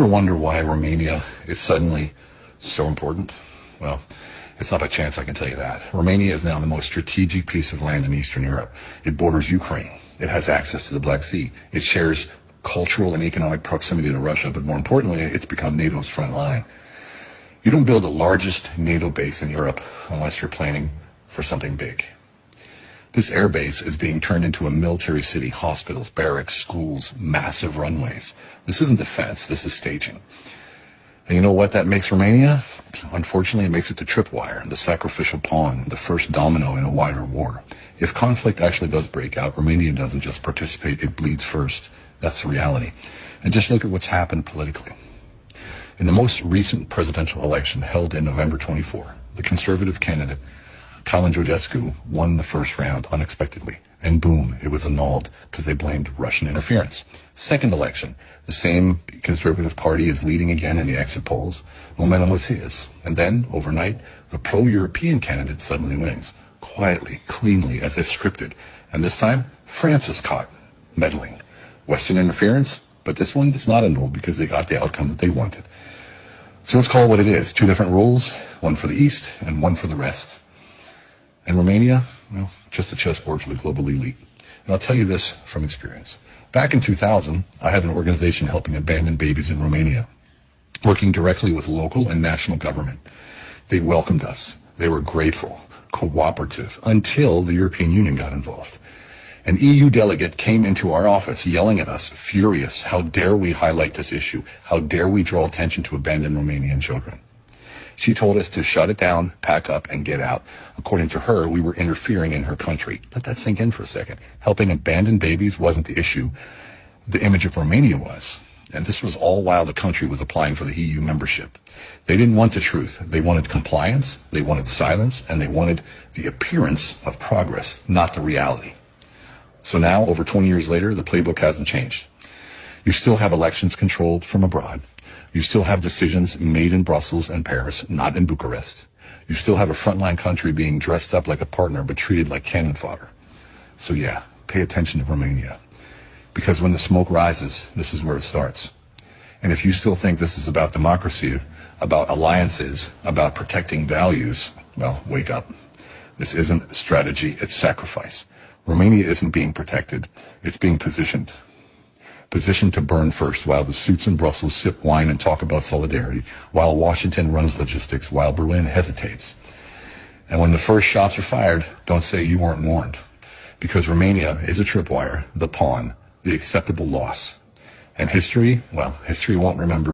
ever wonder why Romania is suddenly so important? Well, it's not by chance, I can tell you that. Romania is now the most strategic piece of land in Eastern Europe. It borders Ukraine. It has access to the Black Sea. It shares cultural and economic proximity to Russia, but more importantly, it's become NATO's front line. You don't build the largest NATO base in Europe unless you're planning for something big. This air base is being turned into a military city, hospitals, barracks, schools, massive runways. This isn't defense, this is staging. And you know what that makes Romania? Unfortunately, it makes it the tripwire, the sacrificial pawn, the first domino in a wider war. If conflict actually does break out, Romania doesn't just participate, it bleeds first. That's the reality. And just look at what's happened politically. In the most recent presidential election held in November 24, the conservative candidate, Calin Georgescu, won the first round unexpectedly. And boom, it was annulled because they blamed Russian interference. Second election, the same conservative party is leading again in the exit polls. Momentum was his. And then, overnight, the pro-European candidate suddenly wins. Quietly, cleanly, as if scripted. And this time, France is caught meddling. Western interference, but this one is not annulled because they got the outcome that they wanted. So let's call it what it is. Two different rules, one for the East and one for the rest. And Romania, well, just a chessboard for the global elite. And I'll tell you this from experience. Back in 2000, I had an organization helping abandoned babies in Romania, working directly with local and national government. They welcomed us. They were grateful, cooperative, until the European Union got involved. An EU delegate came into our office yelling at us, furious. How dare we highlight this issue? How dare we draw attention to abandoned Romanian children? She told us to shut it down, pack up, and get out. According to her, we were interfering in her country. Let that sink in for a second. Helping abandoned babies wasn't the issue. The image of Romania was. And this was all while the country was applying for the EU membership. They didn't want the truth. They wanted compliance, they wanted silence, and they wanted the appearance of progress, not the reality. So now, over 20 years later, the playbook hasn't changed. You still have elections controlled from abroad. You still have decisions made in Brussels and Paris, not in Bucharest. You still have a frontline country being dressed up like a partner but treated like cannon fodder. So yeah, pay attention to Romania. Because when the smoke rises, this is where it starts. And if you still think this is about democracy, about alliances, about protecting values, well, wake up. This isn't strategy, it's sacrifice. Romania isn't being protected, it's being positioned. Positioned to burn first, while the suits in Brussels sip wine and talk about solidarity, while Washington runs logistics, while Berlin hesitates. And when the first shots are fired, don't say you weren't warned. Because Romania is a tripwire, the pawn, the acceptable loss. And history, well, history won't remember